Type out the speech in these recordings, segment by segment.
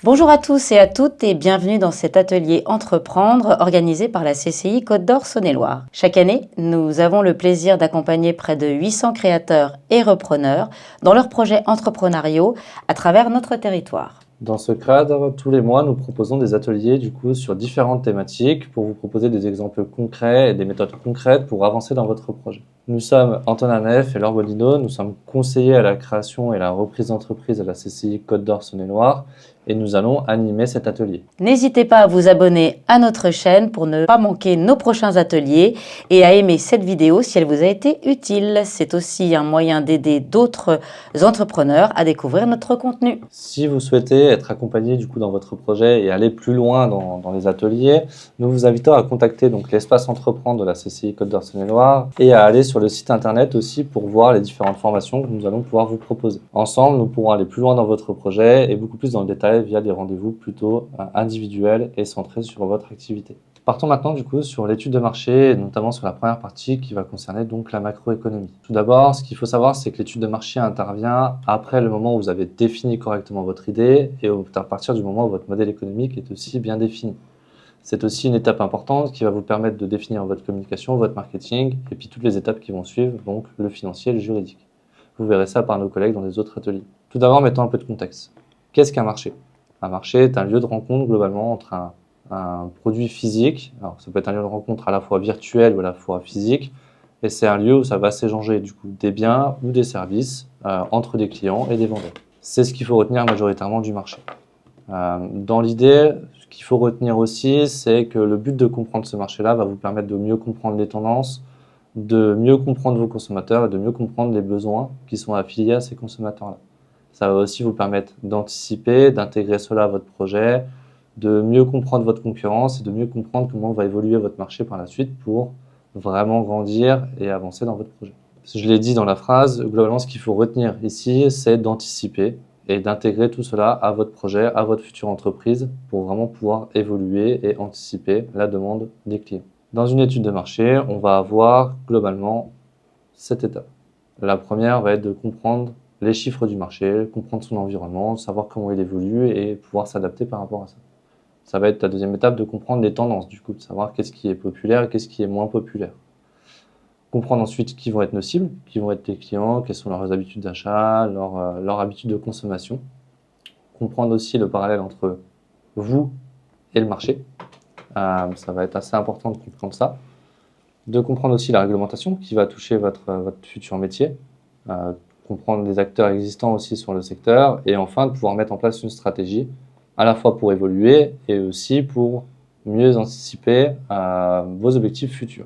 Bonjour à tous et à toutes et bienvenue dans cet atelier Entreprendre organisé par la CCI Côte d'Or Saône-et-Loire. Chaque année, nous avons le plaisir d'accompagner près de 800 créateurs et repreneurs dans leurs projets entrepreneuriaux à travers notre territoire. Dans ce cadre, tous les mois, nous proposons des ateliers sur différentes thématiques pour vous proposer des exemples concrets et des méthodes concrètes pour avancer dans votre projet. Nous sommes Antonin Neff et Laure Bolino, nous sommes conseillers à la création et la reprise d'entreprise à la CCI Côte d'Or Saône-et-Loire et nous allons animer cet atelier. N'hésitez pas à vous abonner à notre chaîne pour ne pas manquer nos prochains ateliers et à aimer cette vidéo si elle vous a été utile. C'est aussi un moyen d'aider d'autres entrepreneurs à découvrir notre contenu. Si vous souhaitez être accompagné dans votre projet et aller plus loin dans les ateliers, nous vous invitons à contacter l'espace Entreprendre de la CCI Côte d'Or Saône-et-Loire et à aller sur le site internet aussi pour voir les différentes formations que nous allons pouvoir vous proposer. Ensemble, nous pourrons aller plus loin dans votre projet et beaucoup plus dans le détail via des rendez-vous plutôt individuels et centrés sur votre activité. Partons maintenant sur l'étude de marché, notamment sur la première partie qui va concerner la macroéconomie. Tout d'abord, ce qu'il faut savoir, c'est que l'étude de marché intervient après le moment où vous avez défini correctement votre idée et à partir du moment où votre modèle économique est aussi bien défini. C'est aussi une étape importante qui va vous permettre de définir votre communication, votre marketing et puis toutes les étapes qui vont suivre, donc le financier et le juridique. Vous verrez ça par nos collègues dans les autres ateliers. Tout d'abord, mettons un peu de contexte. Qu'est-ce qu'un marché? Un marché est un lieu de rencontre globalement entre un produit physique. Alors, ça peut être un lieu de rencontre à la fois virtuel ou à la fois physique. Et c'est un lieu où ça va s'échanger des biens ou des services entre des clients et des vendeurs. C'est ce qu'il faut retenir majoritairement du marché. Dans l'idée, ce qu'il faut retenir aussi, c'est que le but de comprendre ce marché-là va vous permettre de mieux comprendre les tendances, de mieux comprendre vos consommateurs et de mieux comprendre les besoins qui sont affiliés à ces consommateurs-là. Ça va aussi vous permettre d'anticiper, d'intégrer cela à votre projet, de mieux comprendre votre concurrence et de mieux comprendre comment va évoluer votre marché par la suite pour vraiment grandir et avancer dans votre projet. Je l'ai dit dans la phrase, globalement, ce qu'il faut retenir ici, c'est d'anticiper et d'intégrer tout cela à votre projet, à votre future entreprise pour vraiment pouvoir évoluer et anticiper la demande des clients. Dans une étude de marché, on va avoir globalement 7 étapes. La première va être de comprendre les chiffres du marché, comprendre son environnement, savoir comment il évolue et pouvoir s'adapter par rapport à ça. Ça va être la deuxième étape de comprendre les tendances, de savoir qu'est-ce qui est populaire et qu'est-ce qui est moins populaire. Comprendre ensuite qui vont être nos cibles, qui vont être les clients, quelles sont leurs habitudes d'achat, leurs habitudes de consommation. Comprendre aussi le parallèle entre vous et le marché. Ça va être assez important de comprendre ça. De comprendre aussi la réglementation qui va toucher votre futur métier. Comprendre les acteurs existants aussi sur le secteur et enfin de pouvoir mettre en place une stratégie à la fois pour évoluer et aussi pour mieux anticiper vos objectifs futurs.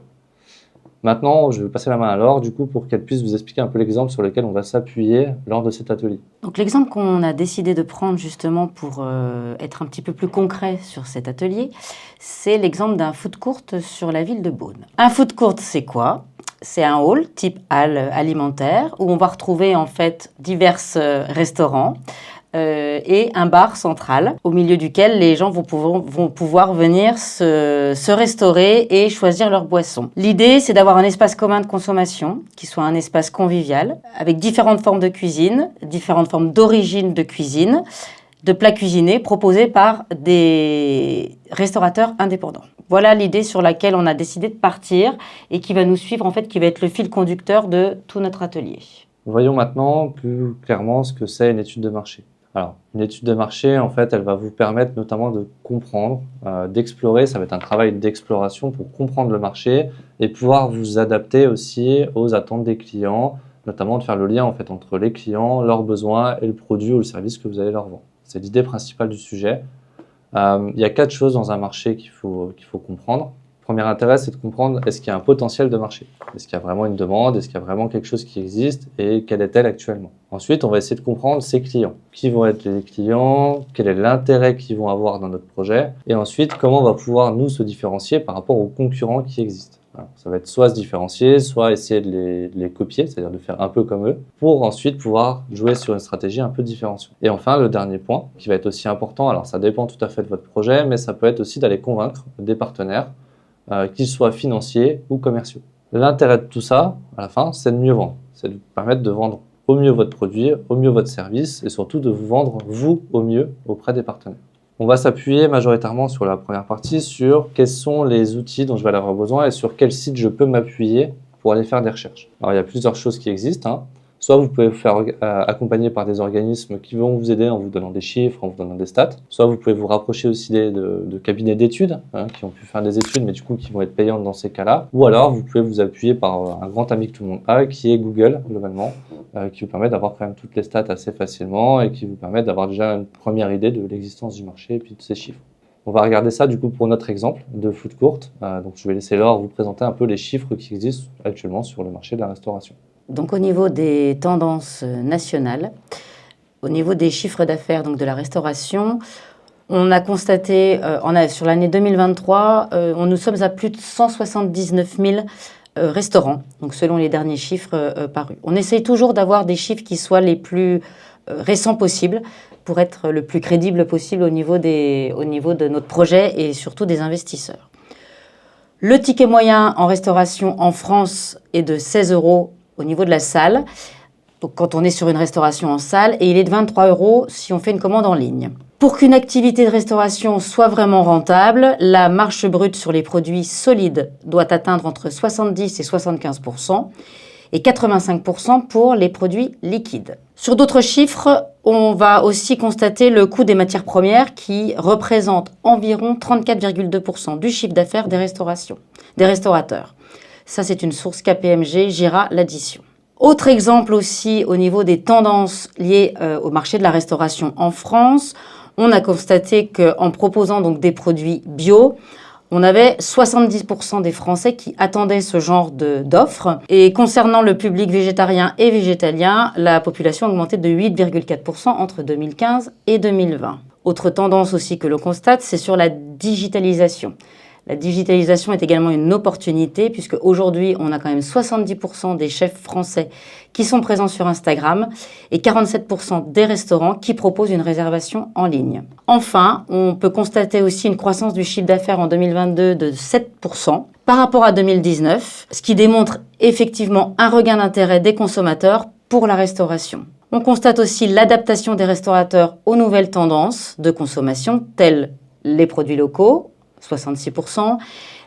Maintenant, je vais passer la main à Laure pour qu'elle puisse vous expliquer un peu l'exemple sur lequel on va s'appuyer lors de cet atelier. Donc l'exemple qu'on a décidé de prendre justement pour être un petit peu plus concret sur cet atelier, c'est l'exemple d'un food court sur la ville de Beaune. Un food court, c'est quoi ? C'est un hall type hall alimentaire où on va retrouver en fait divers restaurants et un bar central au milieu duquel les gens vont pouvoir venir se restaurer et choisir leur boisson. L'idée, c'est d'avoir un espace commun de consommation qui soit un espace convivial avec différentes formes de cuisine, différentes formes d'origine de cuisine, de plats cuisinés proposés par des restaurateurs indépendants. Voilà l'idée sur laquelle on a décidé de partir et qui va nous suivre, en fait, qui va être le fil conducteur de tout notre atelier. Voyons maintenant plus clairement ce que c'est une étude de marché. Alors, une étude de marché, en fait, elle va vous permettre notamment de comprendre, d'explorer. Ça va être un travail d'exploration pour comprendre le marché et pouvoir vous adapter aussi aux attentes des clients, notamment de faire le lien en fait entre les clients, leurs besoins et le produit ou le service que vous allez leur vendre. C'est l'idée principale du sujet. Il y a 4 choses dans un marché qu'il faut comprendre. Le premier intérêt, c'est de comprendre est-ce qu'il y a un potentiel de marché? Est-ce qu'il y a vraiment une demande? Est-ce qu'il y a vraiment quelque chose qui existe? Et quelle est-elle actuellement? Ensuite, on va essayer de comprendre ses clients. Qui vont être les clients? Quel est l'intérêt qu'ils vont avoir dans notre projet? Et ensuite, comment on va pouvoir nous se différencier par rapport aux concurrents qui existent? Alors, ça va être soit se différencier, soit essayer de les copier, c'est-à-dire de faire un peu comme eux, pour ensuite pouvoir jouer sur une stratégie un peu différenciée. Et enfin, le dernier point, qui va être aussi important, alors ça dépend tout à fait de votre projet, mais ça peut être aussi d'aller convaincre des partenaires qu'ils soient financiers ou commerciaux. L'intérêt de tout ça, à la fin, c'est de mieux vendre. C'est de vous permettre de vendre au mieux votre produit, au mieux votre service et surtout de vous vendre vous au mieux auprès des partenaires. On va s'appuyer majoritairement sur la première partie sur quels sont les outils dont je vais avoir besoin et sur quel site je peux m'appuyer pour aller faire des recherches. Alors il y a plusieurs choses qui existent, hein. Soit vous pouvez vous faire accompagner par des organismes qui vont vous aider en vous donnant des chiffres, en vous donnant des stats. Soit vous pouvez vous rapprocher aussi de cabinets d'études, hein, qui ont pu faire des études, mais du coup qui vont être payantes dans ces cas-là. Ou alors vous pouvez vous appuyer par un grand ami que tout le monde a, qui est Google, globalement, qui vous permet d'avoir quand même toutes les stats assez facilement et qui vous permet d'avoir déjà une première idée de l'existence du marché et puis de ces chiffres. On va regarder ça du coup pour notre exemple de food court. Donc je vais laisser Laure vous présenter un peu les chiffres qui existent actuellement sur le marché de la restauration. Donc au niveau des tendances nationales, au niveau des chiffres d'affaires donc de la restauration, on a constaté sur l'année 2023, nous sommes à plus de 179 000 restaurants, donc selon les derniers chiffres parus. On essaye toujours d'avoir des chiffres qui soient les plus récents possibles pour être le plus crédible possible au niveau de notre projet et surtout des investisseurs. Le ticket moyen en restauration en France est de 16 € au niveau de la salle, donc quand on est sur une restauration en salle, et il est de 23 € si on fait une commande en ligne. Pour qu'une activité de restauration soit vraiment rentable, la marge brute sur les produits solides doit atteindre entre 70 et 75% et 85% pour les produits liquides. Sur d'autres chiffres, on va aussi constater le coût des matières premières qui représente environ 34,2% du chiffre d'affaires des restaurateurs. Ça, c'est une source KPMG, Gira l'addition. Autre exemple aussi au niveau des tendances liées au marché de la restauration en France, on a constaté qu'en proposant donc des produits bio, on avait 70% des Français qui attendaient ce genre d'offres. Et concernant le public végétarien et végétalien, la population a augmenté de 8,4% entre 2015 et 2020. Autre tendance aussi que l'on constate, c'est sur la digitalisation. La digitalisation est également une opportunité puisque aujourd'hui, on a quand même 70% des chefs français qui sont présents sur Instagram et 47% des restaurants qui proposent une réservation en ligne. Enfin, on peut constater aussi une croissance du chiffre d'affaires en 2022 de 7% par rapport à 2019, ce qui démontre effectivement un regain d'intérêt des consommateurs pour la restauration. On constate aussi l'adaptation des restaurateurs aux nouvelles tendances de consommation telles les produits locaux, 66%,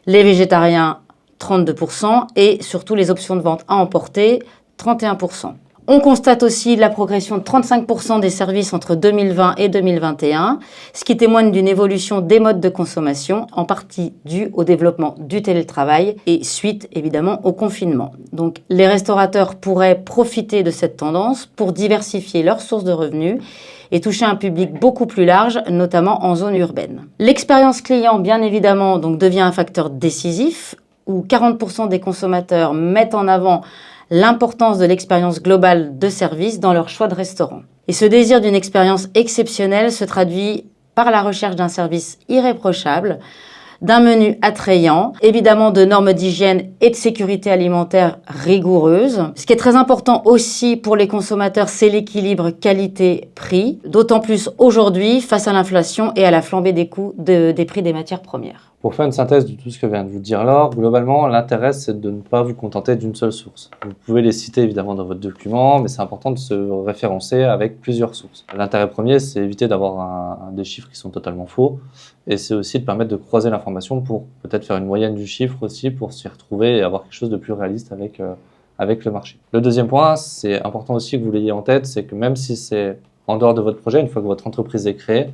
les végétariens 32% et surtout les options de vente à emporter 31%. On constate aussi la progression de 35% des services entre 2020 et 2021, ce qui témoigne d'une évolution des modes de consommation, en partie due au développement du télétravail et suite évidemment au confinement. Donc les restaurateurs pourraient profiter de cette tendance pour diversifier leurs sources de revenus et toucher un public beaucoup plus large, notamment en zone urbaine. L'expérience client, bien évidemment, donc, devient un facteur décisif, où 40% des consommateurs mettent en avant l'importance de l'expérience globale de service dans leur choix de restaurant. Et ce désir d'une expérience exceptionnelle se traduit par la recherche d'un service irréprochable, d'un menu attrayant, évidemment de normes d'hygiène et de sécurité alimentaire rigoureuses. Ce qui est très important aussi pour les consommateurs, c'est l'équilibre qualité-prix, d'autant plus aujourd'hui face à l'inflation et à la flambée des coûts des prix des matières premières. Pour faire une synthèse de tout ce que vient de vous dire Laure, globalement, l'intérêt, c'est de ne pas vous contenter d'une seule source. Vous pouvez les citer évidemment dans votre document, mais c'est important de se référencer avec plusieurs sources. L'intérêt premier, c'est éviter d'avoir des chiffres qui sont totalement faux, et c'est aussi de permettre de croiser l'information pour peut-être faire une moyenne du chiffre aussi, pour s'y retrouver et avoir quelque chose de plus réaliste avec le marché. Le deuxième point, c'est important aussi que vous l'ayez en tête, c'est que même si c'est en dehors de votre projet, une fois que votre entreprise est créée,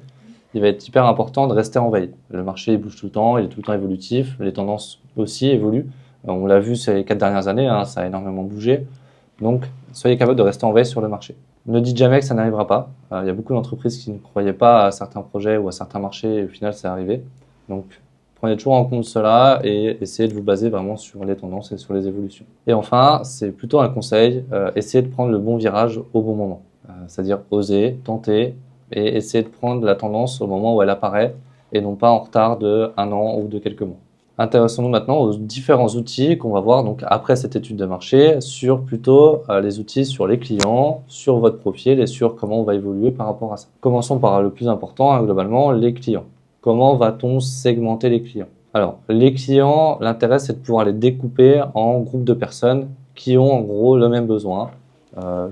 il va être hyper important de rester en veille. Le marché il bouge tout le temps, il est tout le temps évolutif, les tendances aussi évoluent. On l'a vu ces 4 dernières années, ça a énormément bougé. Donc, soyez capable de rester en veille sur le marché. Ne dites jamais que ça n'arrivera pas. Il y a beaucoup d'entreprises qui ne croyaient pas à certains projets ou à certains marchés et au final, c'est arrivé. Donc, prenez toujours en compte cela et essayez de vous baser vraiment sur les tendances et sur les évolutions. Et enfin, c'est plutôt un conseil, essayez de prendre le bon virage au bon moment. C'est-à-dire oser, tenter, et essayer de prendre la tendance au moment où elle apparaît et non pas en retard de 1 an ou de quelques mois. Intéressons-nous maintenant aux différents outils qu'on va voir donc après cette étude de marché sur plutôt les outils sur les clients, sur votre profil et sur comment on va évoluer par rapport à ça. Commençons par le plus important, globalement, les clients. Comment va-t-on segmenter les clients? Alors, les clients, l'intérêt c'est de pouvoir les découper en groupes de personnes qui ont en gros le même besoin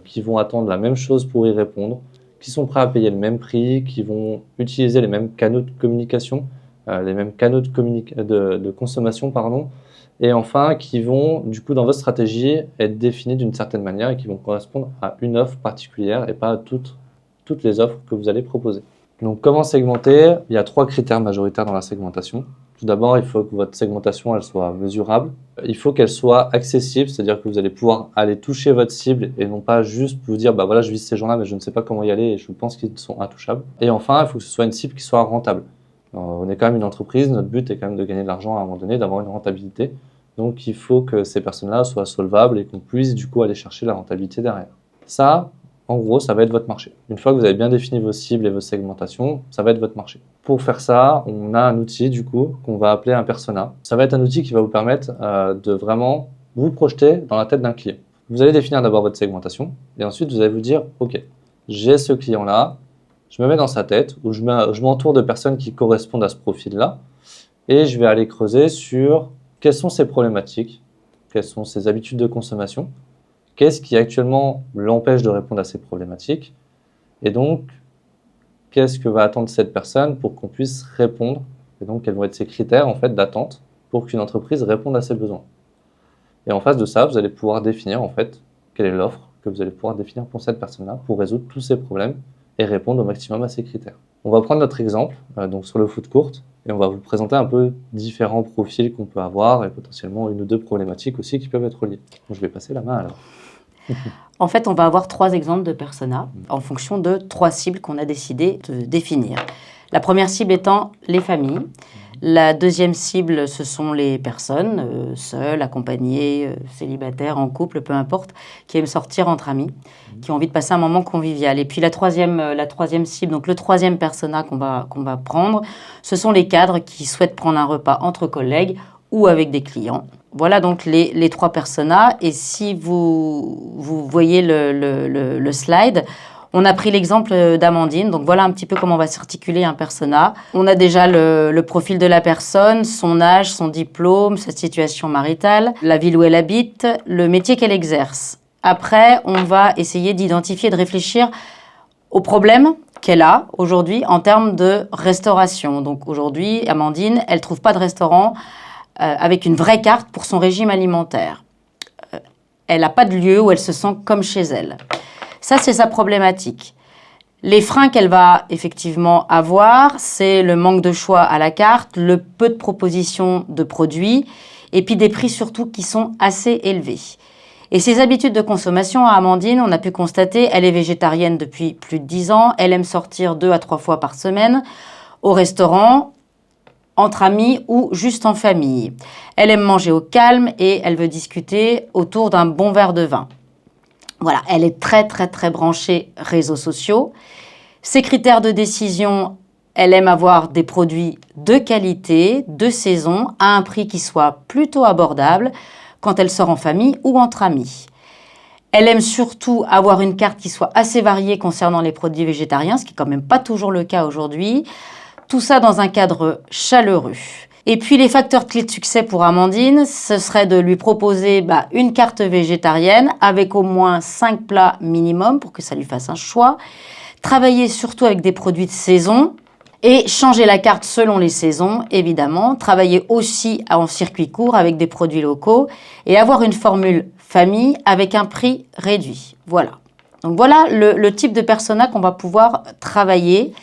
qui vont attendre la même chose pour y répondre, qui sont prêts à payer le même prix, qui vont utiliser les mêmes canaux de communication, les mêmes canaux de consommation, pardon, et enfin qui vont, du coup, dans votre stratégie, être définis d'une certaine manière et qui vont correspondre à une offre particulière et pas à toutes les offres que vous allez proposer. Donc, comment segmenter? Il y a 3 critères majoritaires dans la segmentation. Tout d'abord, il faut que votre segmentation elle soit mesurable. Il faut qu'elle soit accessible, c'est-à-dire que vous allez pouvoir aller toucher votre cible et non pas juste vous dire bah voilà, je vise ces gens-là, mais je ne sais pas comment y aller et je pense qu'ils sont intouchables. Et enfin, il faut que ce soit une cible qui soit rentable. Alors, on est quand même une entreprise, notre but est quand même de gagner de l'argent à un moment donné, d'avoir une rentabilité. Donc, il faut que ces personnes-là soient solvables et qu'on puisse du coup aller chercher la rentabilité derrière. Ça, en gros, ça va être votre marché. Une fois que vous avez bien défini vos cibles et vos segmentations, ça va être votre marché. Pour faire ça, on a un outil du coup qu'on va appeler un persona. Ça va être un outil qui va vous permettre de vraiment vous projeter dans la tête d'un client. Vous allez définir d'abord votre segmentation et ensuite vous allez vous dire ok, j'ai ce client-là, je me mets dans sa tête ou je m'entoure de personnes qui correspondent à ce profil-là et je vais aller creuser sur quelles sont ses problématiques, quelles sont ses habitudes de consommation. Qu'est-ce qui actuellement l'empêche de répondre à ces problématiques? Et donc, qu'est-ce que va attendre cette personne pour qu'on puisse répondre? Et donc, quels vont être ses critères en fait d'attente pour qu'une entreprise réponde à ses besoins? Et en face de ça, vous allez pouvoir définir en fait quelle est l'offre que vous allez pouvoir définir pour cette personne-là pour résoudre tous ces problèmes et répondre au maximum à ces critères. On va prendre notre exemple donc sur le food court et on va vous présenter un peu différents profils qu'on peut avoir et potentiellement 1 ou 2 problématiques aussi qui peuvent être liées. Donc, je vais passer la main alors. En fait, on va avoir 3 exemples de personas en fonction de 3 cibles qu'on a décidé de définir. La première cible étant les familles. La deuxième cible, ce sont les personnes seules, accompagnées, célibataires, en couple, peu importe, qui aiment sortir entre amis, qui ont envie de passer un moment convivial. Et puis la troisième cible, donc le troisième persona qu'on va prendre, ce sont les cadres qui souhaitent prendre un repas entre collègues ou avec des clients. Voilà donc les 3 personas. Et si vous voyez le slide, on a pris l'exemple d'Amandine. Donc voilà un petit peu comment on va s'articuler un persona. On a déjà le profil de la personne, son âge, son diplôme, sa situation maritale, la ville où elle habite, le métier qu'elle exerce. Après, on va essayer d'identifier, de réfléchir aux problèmes qu'elle a aujourd'hui en termes de restauration. Donc aujourd'hui, Amandine, elle ne trouve pas de restaurant avec une vraie carte pour son régime alimentaire. Elle n'a pas de lieu où elle se sent comme chez elle. Ça, c'est sa problématique. Les freins qu'elle va effectivement avoir, c'est le manque de choix à la carte, le peu de propositions de produits, et puis des prix surtout qui sont assez élevés. Et ses habitudes de consommation à Amandine, on a pu constater, elle est végétarienne depuis plus de 10 ans, elle aime sortir 2 à 3 fois par semaine au restaurant, entre amis ou juste en famille. Elle aime manger au calme et elle veut discuter autour d'un bon verre de vin. Voilà, elle est très, très, très branchée réseaux sociaux. Ses critères de décision, elle aime avoir des produits de qualité, de saison, à un prix qui soit plutôt abordable quand elle sort en famille ou entre amis. Elle aime surtout avoir une carte qui soit assez variée concernant les produits végétariens, ce qui n'est quand même pas toujours le cas aujourd'hui. Tout ça dans un cadre chaleureux. Et puis les facteurs clés de succès pour Amandine, ce serait de lui proposer une carte végétarienne avec au moins 5 plats minimum pour que ça lui fasse un choix. Travailler surtout avec des produits de saison et changer la carte selon les saisons, évidemment. Travailler aussi en circuit court avec des produits locaux et avoir une formule famille avec un prix réduit. Voilà. Donc voilà le type de persona qu'on va pouvoir travailler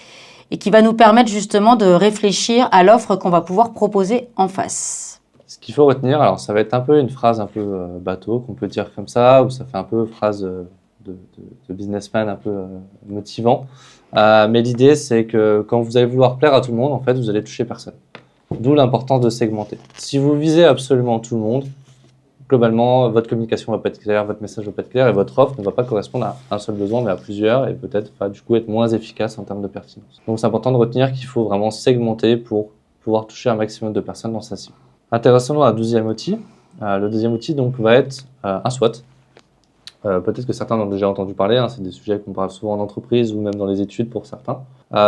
et qui va nous permettre justement de réfléchir à l'offre qu'on va pouvoir proposer en face. Ce qu'il faut retenir, alors ça va être un peu une phrase un peu bateau qu'on peut dire comme ça, ou ça fait un peu phrase de businessman un peu motivant. Mais l'idée, c'est que quand vous allez vouloir plaire à tout le monde, en fait, vous allez toucher personne. D'où l'importance de segmenter. Si vous visez absolument tout le monde, globalement, votre communication ne va pas être claire, votre message ne va pas être clair et votre offre ne va pas correspondre à un seul besoin, mais à plusieurs et peut-être du coup être moins efficace en termes de pertinence. Donc c'est important de retenir qu'il faut vraiment segmenter pour pouvoir toucher un maximum de personnes dans sa cible. Intéressons-nous à un 12e outil. Le 2e outil donc, va être un SWOT. Peut-être que certains en ont déjà entendu parler, c'est des sujets qu'on parle souvent en entreprise ou même dans les études pour certains.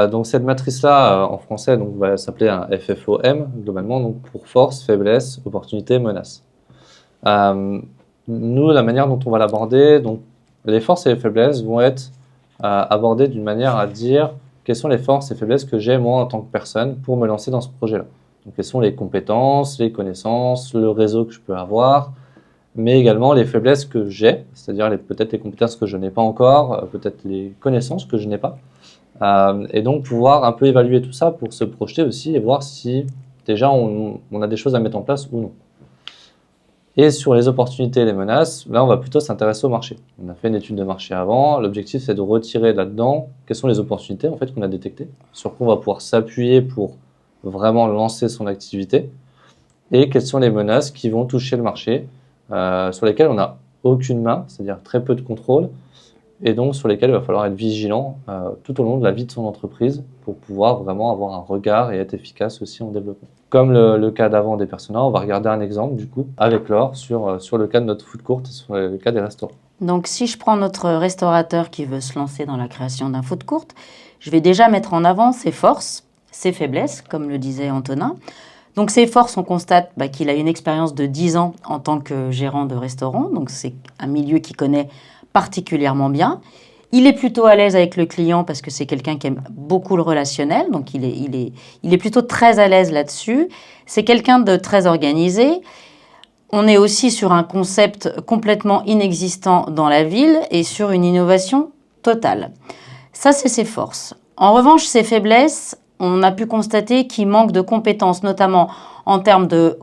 Donc cette matrice-là, en français, donc, va s'appeler un FFOM, globalement, donc pour force, faiblesse, opportunité, menace. Nous, la manière dont on va l'aborder, donc les forces et les faiblesses vont être abordées d'une manière à dire quelles sont les forces et faiblesses que j'ai moi en tant que personne pour me lancer dans ce projet-là. Donc, quelles sont les compétences, les connaissances, le réseau que je peux avoir, mais également les faiblesses que j'ai, c'est-à-dire peut-être les compétences que je n'ai pas encore, peut-être les connaissances que je n'ai pas. Et donc pouvoir un peu évaluer tout ça pour se projeter aussi et voir si déjà on a des choses à mettre en place ou non. Et sur les opportunités et les menaces, là on va plutôt s'intéresser au marché. On a fait une étude de marché avant, l'objectif c'est de retirer là-dedans quelles sont les opportunités en fait qu'on a détectées, sur quoi on va pouvoir s'appuyer pour vraiment lancer son activité, et quelles sont les menaces qui vont toucher le marché, sur lesquelles on n'a aucune main, c'est-à-dire très peu de contrôle, et donc sur lesquels il va falloir être vigilant tout au long de la vie de son entreprise pour pouvoir vraiment avoir un regard et être efficace aussi en développement. Comme le cas d'avant des personas, on va regarder un exemple du coup avec Laure sur le cas de notre food court et sur le cas des restaurants. Donc si je prends notre restaurateur qui veut se lancer dans la création d'un food court, je vais déjà mettre en avant ses forces, ses faiblesses, comme le disait Antonin. Donc ses forces, on constate qu'il a une expérience de 10 ans en tant que gérant de restaurant, donc c'est un milieu qu'il connaît particulièrement bien. Il est plutôt à l'aise avec le client parce que c'est quelqu'un qui aime beaucoup le relationnel, donc il est plutôt très à l'aise là-dessus. C'est quelqu'un de très organisé. On est aussi sur un concept complètement inexistant dans la ville et sur une innovation totale. Ça, c'est ses forces. En revanche, ses faiblesses, on a pu constater qu'il manque de compétences, notamment en termes de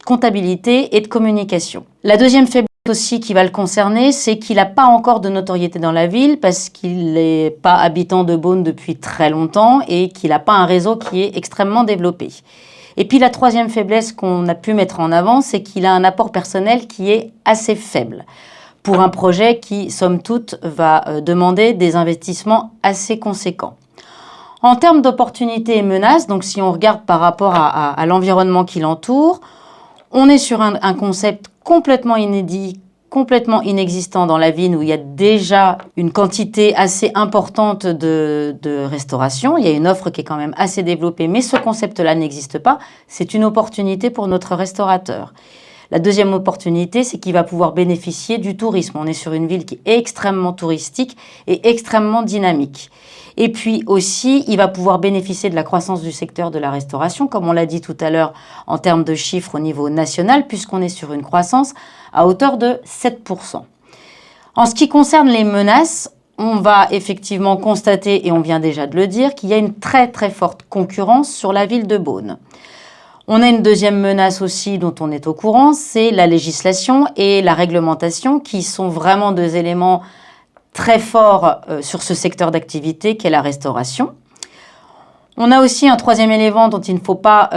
comptabilité et de communication. La deuxième faiblesse aussi qui va le concerner, c'est qu'il n'a pas encore de notoriété dans la ville parce qu'il n'est pas habitant de Beaune depuis très longtemps et qu'il n'a pas un réseau qui est extrêmement développé. Et puis la troisième faiblesse qu'on a pu mettre en avant, c'est qu'il a un apport personnel qui est assez faible pour un projet qui, somme toute, va demander des investissements assez conséquents. En termes d'opportunités et menaces, donc si on regarde par rapport à l'environnement qui l'entoure, on est sur un concept complètement inédit, complètement inexistant dans la ville où il y a déjà une quantité assez importante de restauration. Il y a une offre qui est quand même assez développée, mais ce concept-là n'existe pas. C'est une opportunité pour notre restaurateur. La deuxième opportunité, c'est qu'il va pouvoir bénéficier du tourisme. On est sur une ville qui est extrêmement touristique et extrêmement dynamique. Et puis aussi, il va pouvoir bénéficier de la croissance du secteur de la restauration, comme on l'a dit tout à l'heure, en termes de chiffres au niveau national, puisqu'on est sur une croissance à hauteur de 7%. En ce qui concerne les menaces, on va effectivement constater, et on vient déjà de le dire, qu'il y a une très très forte concurrence sur la ville de Beaune. On a une deuxième menace aussi dont on est au courant, c'est la législation et la réglementation qui sont vraiment deux éléments très forts sur ce secteur d'activité qu'est la restauration. On a aussi un troisième élément dont il ne faut pas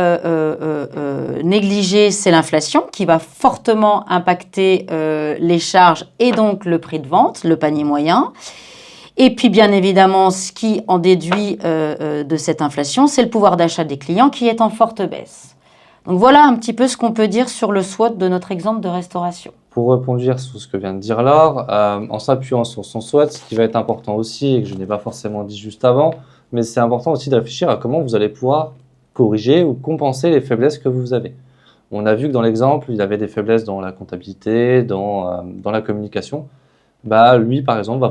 négliger, c'est l'inflation qui va fortement impacter les charges et donc le prix de vente, le panier moyen. Et puis bien évidemment, ce qui en déduit de cette inflation, c'est le pouvoir d'achat des clients qui est en forte baisse. Donc voilà un petit peu ce qu'on peut dire sur le SWOT de notre exemple de restauration. Pour rebondir sur ce que vient de dire Laure, en s'appuyant sur son SWOT, ce qui va être important aussi, et que je n'ai pas forcément dit juste avant, mais c'est important aussi de réfléchir à comment vous allez pouvoir corriger ou compenser les faiblesses que vous avez. On a vu que dans l'exemple, il avait des faiblesses dans la comptabilité, dans la communication. Lui, par exemple,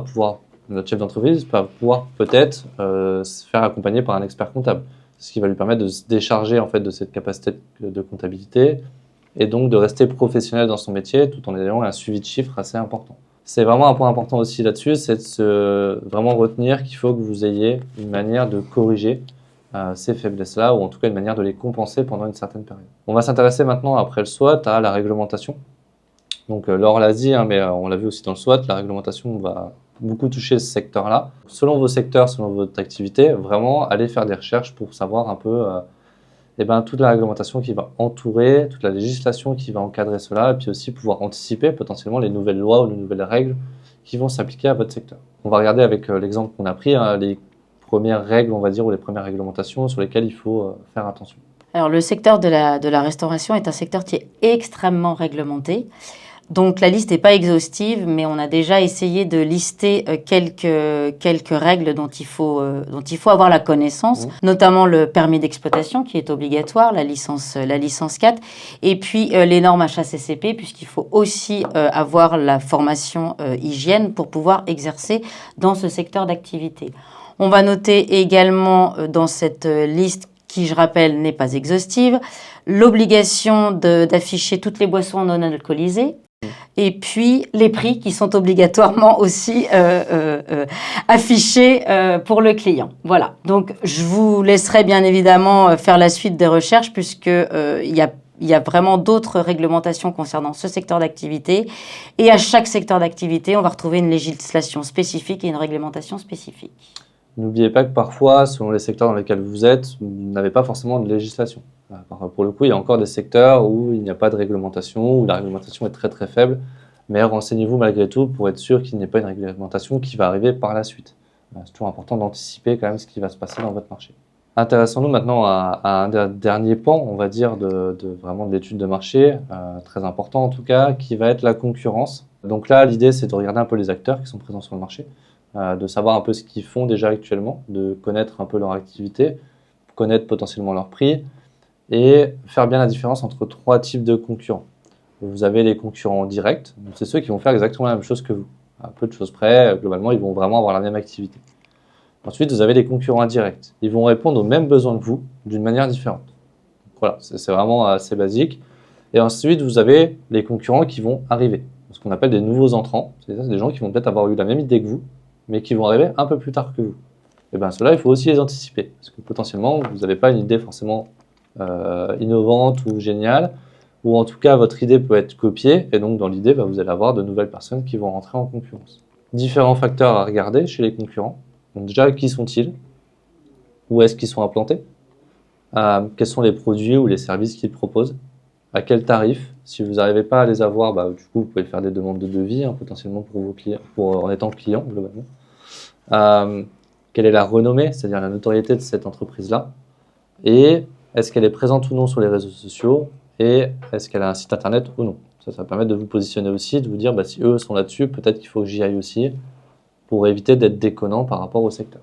notre chef d'entreprise va pouvoir peut-être se faire accompagner par un expert comptable, ce qui va lui permettre de se décharger en fait de cette capacité de comptabilité et donc de rester professionnel dans son métier tout en ayant un suivi de chiffres assez important. C'est vraiment un point important aussi là-dessus, c'est de vraiment retenir qu'il faut que vous ayez une manière de corriger ces faiblesses-là, ou en tout cas une manière de les compenser pendant une certaine période. On va s'intéresser maintenant, après le SWOT, à la réglementation. Donc Laure l'a dit, mais on l'a vu aussi dans le SWOT, la réglementation va beaucoup toucher ce secteur-là. Selon vos secteurs, selon votre activité, vraiment aller faire des recherches pour savoir un peu toute la réglementation qui va entourer, toute la législation qui va encadrer cela, et puis aussi pouvoir anticiper potentiellement les nouvelles lois ou les nouvelles règles qui vont s'appliquer à votre secteur. On va regarder avec l'exemple qu'on a pris, les premières règles, on va dire, ou les premières réglementations sur lesquelles il faut faire attention. Alors le secteur de la restauration est un secteur qui est extrêmement réglementé. Donc la liste n'est pas exhaustive, mais on a déjà essayé de lister quelques règles dont il faut avoir la connaissance, notamment le permis d'exploitation qui est obligatoire, la licence 4, et puis les normes HACCP, puisqu'il faut aussi avoir la formation hygiène pour pouvoir exercer dans ce secteur d'activité. On va noter également dans cette liste, qui, je rappelle, n'est pas exhaustive, l'obligation d'afficher toutes les boissons non alcoolisées, et puis les prix qui sont obligatoirement aussi affichés pour le client. Voilà, donc je vous laisserai bien évidemment faire la suite des recherches, puisque il y a vraiment d'autres réglementations concernant ce secteur d'activité, et à chaque secteur d'activité, on va retrouver une législation spécifique et une réglementation spécifique. N'oubliez pas que parfois, selon les secteurs dans lesquels vous êtes, vous n'avez pas forcément de législation. Pour le coup, il y a encore des secteurs où il n'y a pas de réglementation, où la réglementation est très très faible, mais renseignez-vous malgré tout pour être sûr qu'il n'y ait pas une réglementation qui va arriver par la suite. C'est toujours important d'anticiper quand même ce qui va se passer dans votre marché. Intéressons-nous maintenant à un dernier pan, on va dire, vraiment de l'étude de marché, très important en tout cas, qui va être la concurrence. Donc là, l'idée, c'est de regarder un peu les acteurs qui sont présents sur le marché, de savoir un peu ce qu'ils font déjà actuellement, de connaître un peu leur activité, connaître potentiellement leur prix et faire bien la différence entre 3 types de concurrents. Vous avez les concurrents directs, c'est ceux qui vont faire exactement la même chose que vous. À peu de choses près, globalement, ils vont vraiment avoir la même activité. Ensuite, vous avez les concurrents indirects. Ils vont répondre aux mêmes besoins que vous, d'une manière différente. Donc voilà, c'est vraiment assez basique. Et ensuite, vous avez les concurrents qui vont arriver, ce qu'on appelle des nouveaux entrants. C'est des gens qui vont peut-être avoir eu la même idée que vous, mais qui vont arriver un peu plus tard que vous. Et bien ceux-là, il faut aussi les anticiper, parce que potentiellement, vous n'avez pas une idée forcément innovante ou géniale, ou en tout cas, votre idée peut être copiée, et donc dans l'idée, vous allez avoir de nouvelles personnes qui vont rentrer en concurrence. Différents facteurs à regarder chez les concurrents. Donc déjà, qui sont-ils? Où est-ce qu'ils sont implantés? Quels sont les produits ou les services qu'ils proposent? À quel tarif? Si vous n'arrivez pas à les avoir, du coup, vous pouvez faire des demandes de devis, potentiellement pour vos clients, en étant client, globalement. Quelle est la renommée, c'est-à-dire la notoriété de cette entreprise-là? Et est-ce qu'elle est présente ou non sur les réseaux sociaux? Et est-ce qu'elle a un site internet ou non? Ça va permettre de vous positionner aussi, de vous dire, si eux sont là-dessus, peut-être qu'il faut que j'y aille aussi, pour éviter d'être déconnant par rapport au secteur.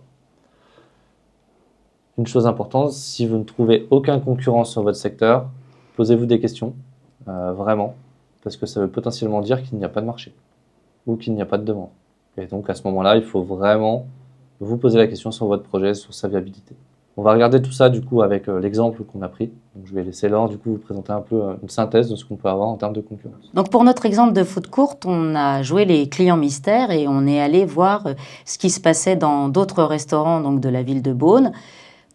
Une chose importante, si vous ne trouvez aucun concurrent sur votre secteur, posez-vous des questions, vraiment, parce que ça veut potentiellement dire qu'il n'y a pas de marché ou qu'il n'y a pas de demande. Et donc à ce moment-là, il faut vraiment vous poser la question sur votre projet, sur sa viabilité. On va regarder tout ça du coup avec l'exemple qu'on a pris. Donc, je vais laisser Laure du coup vous présenter un peu une synthèse de ce qu'on peut avoir en termes de concurrence. Donc pour notre exemple de food court, on a joué les clients mystères et on est allé voir ce qui se passait dans d'autres restaurants donc de la ville de Beaune.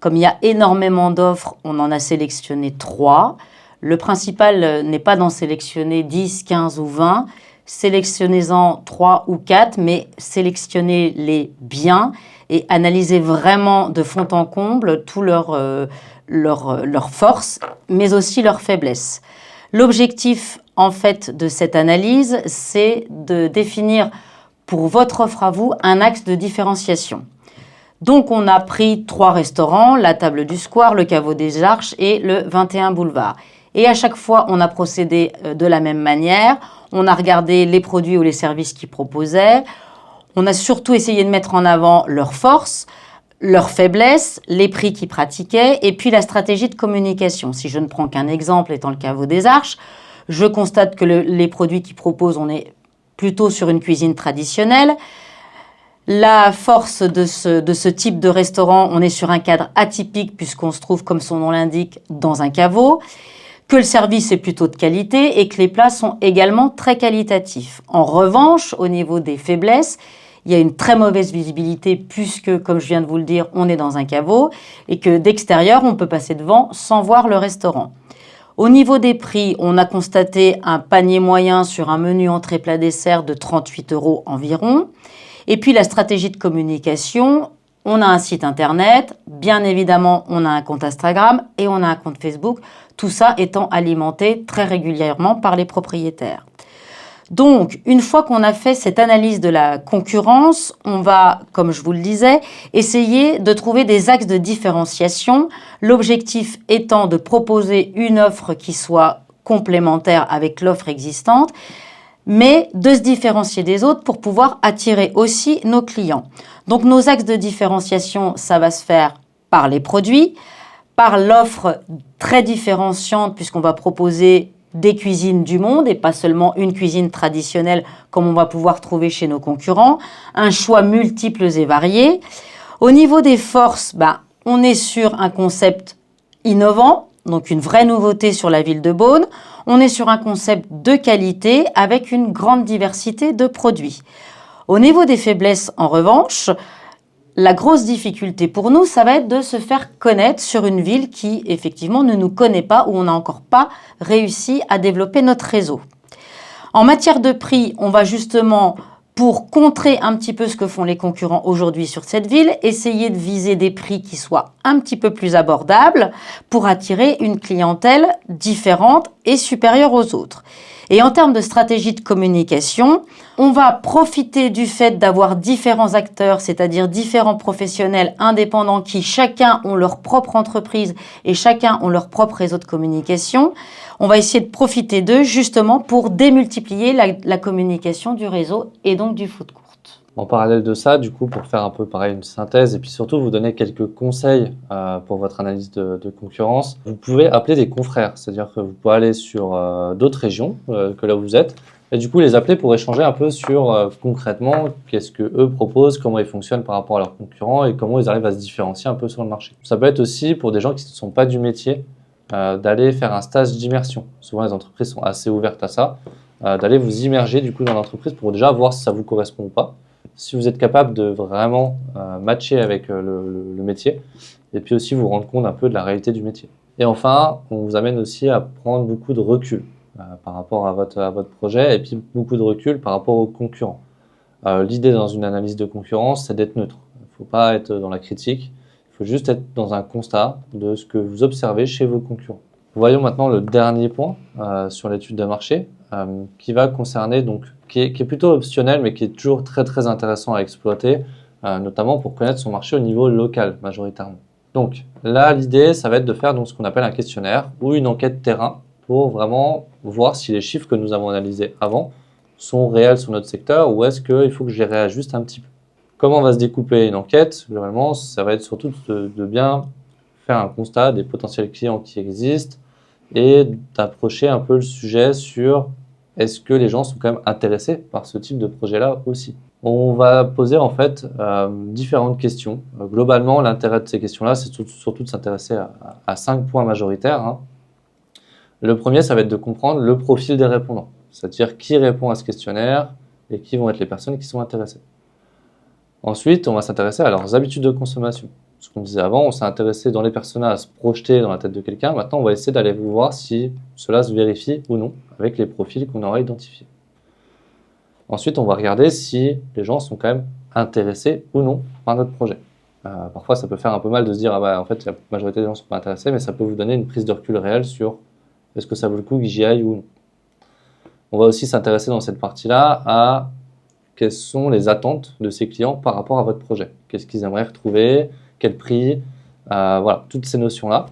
Comme il y a énormément d'offres, on en a sélectionné 3. Le principal n'est pas d'en sélectionner 10, 15 ou 20. Sélectionnez-en 3 ou 4, mais sélectionnez-les bien et analysez vraiment de fond en comble tous leurs forces, mais aussi leurs faiblesses. L'objectif, en fait, de cette analyse, c'est de définir pour votre offre à vous un axe de différenciation. Donc, on a pris 3 restaurants, la Table du Square, le Caveau des Arches et le 21 Boulevard. Et à chaque fois, on a procédé de la même manière. On a regardé les produits ou les services qu'ils proposaient. On a surtout essayé de mettre en avant leurs forces, leurs faiblesses, les prix qu'ils pratiquaient et puis la stratégie de communication. Si je ne prends qu'un exemple étant le Caveau des Arches, je constate que les produits qu'ils proposent, on est plutôt sur une cuisine traditionnelle. La force de ce type de restaurant, on est sur un cadre atypique puisqu'on se trouve, comme son nom l'indique, dans un caveau, que le service est plutôt de qualité et que les plats sont également très qualitatifs. En revanche, au niveau des faiblesses, il y a une très mauvaise visibilité puisque, comme je viens de vous le dire, on est dans un caveau et que d'extérieur, on peut passer devant sans voir le restaurant. Au niveau des prix, on a constaté un panier moyen sur un menu entrée plat dessert de 38 € environ. Et puis la stratégie de communication, on a un site internet, bien évidemment on a un compte Instagram et on a un compte Facebook, tout ça étant alimenté très régulièrement par les propriétaires. Donc, une fois qu'on a fait cette analyse de la concurrence, on va, comme je vous le disais, essayer de trouver des axes de différenciation, l'objectif étant de proposer une offre qui soit complémentaire avec l'offre existante, mais de se différencier des autres pour pouvoir attirer aussi nos clients. Donc nos axes de différenciation, ça va se faire par les produits, par l'offre très différenciante puisqu'on va proposer des cuisines du monde et pas seulement une cuisine traditionnelle comme on va pouvoir trouver chez nos concurrents, un choix multiples et variés. Au niveau des forces, on est sur un concept innovant, donc une vraie nouveauté sur la ville de Beaune. On est sur un concept de qualité avec une grande diversité de produits. Au niveau des faiblesses, en revanche, la grosse difficulté pour nous, ça va être de se faire connaître sur une ville qui, effectivement, ne nous connaît pas ou on n'a encore pas réussi à développer notre réseau. En matière de prix, on va justement, pour contrer un petit peu ce que font les concurrents aujourd'hui sur cette ville, essayer de viser des prix qui soient un petit peu plus abordables pour attirer une clientèle différente et supérieure aux autres. Et en termes de stratégie de communication, on va profiter du fait d'avoir différents acteurs, c'est-à-dire différents professionnels indépendants qui chacun ont leur propre entreprise et chacun ont leur propre réseau de communication. On va essayer de profiter d'eux justement pour démultiplier la communication du réseau et donc du food court. En parallèle de ça, du coup, pour faire un peu pareil une synthèse et puis surtout vous donner quelques conseils pour votre analyse de concurrence, vous pouvez appeler des confrères, c'est-à-dire que vous pouvez aller sur d'autres régions que là où vous êtes et du coup les appeler pour échanger un peu sur concrètement qu'est-ce que eux proposent, comment ils fonctionnent par rapport à leurs concurrents et comment ils arrivent à se différencier un peu sur le marché. Ça peut être aussi pour des gens qui ne sont pas du métier d'aller faire un stage d'immersion. Souvent les entreprises sont assez ouvertes à ça, d'aller vous immerger du coup dans l'entreprise pour déjà voir si ça vous correspond ou pas. Si vous êtes capable de vraiment matcher avec le métier et puis aussi vous rendre compte un peu de la réalité du métier. Et enfin, on vous amène aussi à prendre beaucoup de recul par rapport à votre projet et puis beaucoup de recul par rapport aux concurrents. L'idée dans une analyse de concurrence, c'est d'être neutre. Il ne faut pas être dans la critique, il faut juste être dans un constat de ce que vous observez chez vos concurrents. Voyons maintenant le dernier point sur l'étude de marché qui va concerner donc qui est plutôt optionnel mais qui est toujours très très intéressant à exploiter notamment pour connaître son marché au niveau local majoritairement. Donc là l'idée ça va être de faire donc ce qu'on appelle un questionnaire ou une enquête terrain pour vraiment voir si les chiffres que nous avons analysés avant sont réels sur notre secteur ou est-ce qu'il faut que je les réajuste un petit peu. Comment va se découper une enquête? Globalement, ça va être surtout de bien faire un constat des potentiels clients qui existent et d'approcher un peu le sujet sur est-ce que les gens sont quand même intéressés par ce type de projet-là aussi. On va poser en fait différentes questions. Globalement, l'intérêt de ces questions-là, c'est surtout de s'intéresser à 5 points majoritaires. Le premier, ça va être de comprendre le profil des répondants, c'est-à-dire qui répond à ce questionnaire et qui vont être les personnes qui sont intéressées. Ensuite, on va s'intéresser à leurs habitudes de consommation. Ce qu'on disait avant, on s'est intéressé dans les personas à se projeter dans la tête de quelqu'un. Maintenant, on va essayer d'aller voir si cela se vérifie ou non avec les profils qu'on aura identifiés. Ensuite, on va regarder si les gens sont quand même intéressés ou non par notre projet. Parfois, ça peut faire un peu mal de se dire en fait, la majorité des gens ne sont pas intéressés, mais ça peut vous donner une prise de recul réelle sur est-ce que ça vaut le coup que j'y aille ou non. On va aussi s'intéresser dans cette partie-là à quelles sont les attentes de ces clients par rapport à votre projet. Qu'est-ce qu'ils aimeraient retrouver, quel prix, voilà, toutes ces notions-là.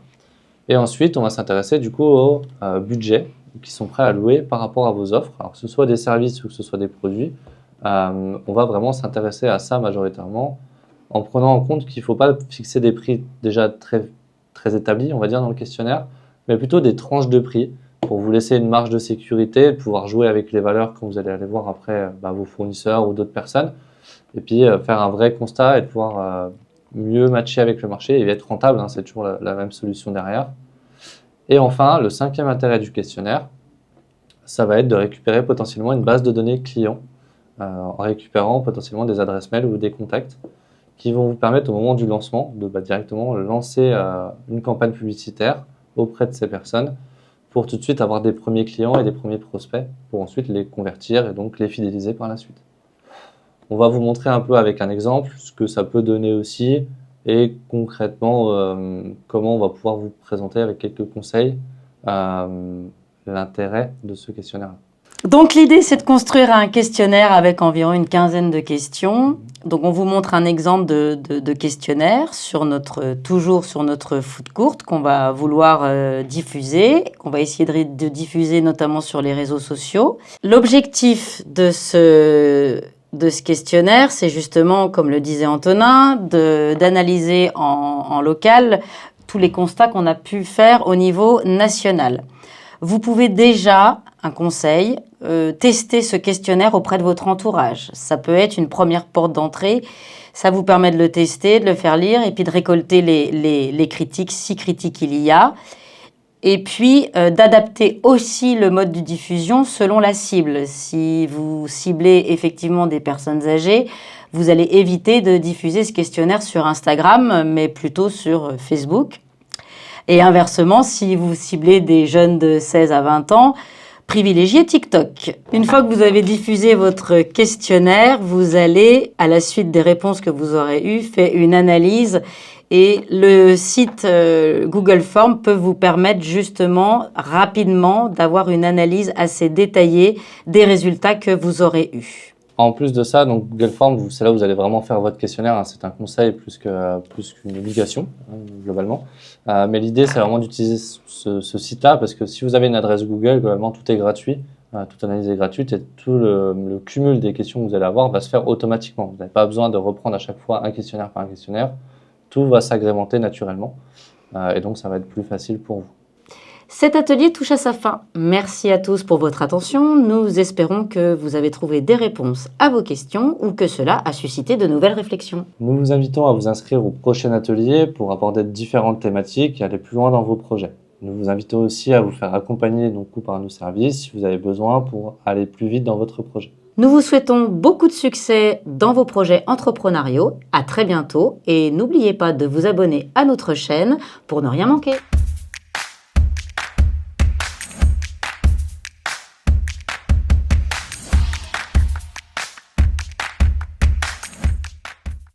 Et ensuite, on va s'intéresser du coup au budget qui sont prêts à louer par rapport à vos offres. Alors que ce soit des services ou que ce soit des produits, on va vraiment s'intéresser à ça majoritairement en prenant en compte qu'il ne faut pas fixer des prix déjà très, très établis, on va dire, dans le questionnaire, mais plutôt des tranches de prix pour vous laisser une marge de sécurité, pouvoir jouer avec les valeurs quand vous allez aller voir après vos fournisseurs ou d'autres personnes, et puis faire un vrai constat et pouvoir mieux matcher avec le marché et être rentable, c'est toujours la même solution derrière. Et enfin, le 5e intérêt du questionnaire, ça va être de récupérer potentiellement une base de données clients en récupérant potentiellement des adresses mail ou des contacts qui vont vous permettre au moment du lancement de directement lancer une campagne publicitaire auprès de ces personnes pour tout de suite avoir des premiers clients et des premiers prospects pour ensuite les convertir et donc les fidéliser par la suite. On va vous montrer un peu avec un exemple ce que ça peut donner aussi et concrètement comment on va pouvoir vous présenter avec quelques conseils l'intérêt de ce questionnaire. Donc l'idée, c'est de construire un questionnaire avec environ une quinzaine de questions. Donc on vous montre un exemple de questionnaire toujours sur notre foot courte qu'on va vouloir diffuser, qu'on va essayer de diffuser notamment sur les réseaux sociaux. L'objectif de ce questionnaire, c'est justement, comme le disait Antonin, d'analyser en local tous les constats qu'on a pu faire au niveau national. Vous pouvez déjà, un conseil, tester ce questionnaire auprès de votre entourage. Ça peut être une première porte d'entrée. Ça vous permet de le tester, de le faire lire et puis de récolter les critiques, si critiques il y a. Et puis d'adapter aussi le mode de diffusion selon la cible. Si vous ciblez effectivement des personnes âgées, vous allez éviter de diffuser ce questionnaire sur Instagram, mais plutôt sur Facebook. Et inversement, si vous ciblez des jeunes de 16 à 20 ans, privilégiez TikTok. Une fois que vous avez diffusé votre questionnaire, vous allez, à la suite des réponses que vous aurez eues, faire une analyse. Et le site Google Forms peut vous permettre justement rapidement d'avoir une analyse assez détaillée des résultats que vous aurez eus. En plus de ça, donc Google Forms, c'est là où vous allez vraiment faire votre questionnaire. Hein. C'est un conseil plus qu'une obligation, globalement. Mais l'idée, c'est vraiment d'utiliser ce site-là parce que si vous avez une adresse Google, globalement, tout est gratuit. Toute analyse est gratuite et tout le cumul des questions que vous allez avoir va se faire automatiquement. Vous n'avez pas besoin de reprendre à chaque fois un questionnaire par un questionnaire. Tout va s'agrémenter naturellement et donc ça va être plus facile pour vous. Cet atelier touche à sa fin. Merci à tous pour votre attention. Nous espérons que vous avez trouvé des réponses à vos questions ou que cela a suscité de nouvelles réflexions. Nous vous invitons à vous inscrire au prochain atelier pour aborder différentes thématiques et aller plus loin dans vos projets. Nous vous invitons aussi à vous faire accompagner par nos services si vous avez besoin pour aller plus vite dans votre projet. Nous vous souhaitons beaucoup de succès dans vos projets entrepreneuriaux. À très bientôt et n'oubliez pas de vous abonner à notre chaîne pour ne rien manquer.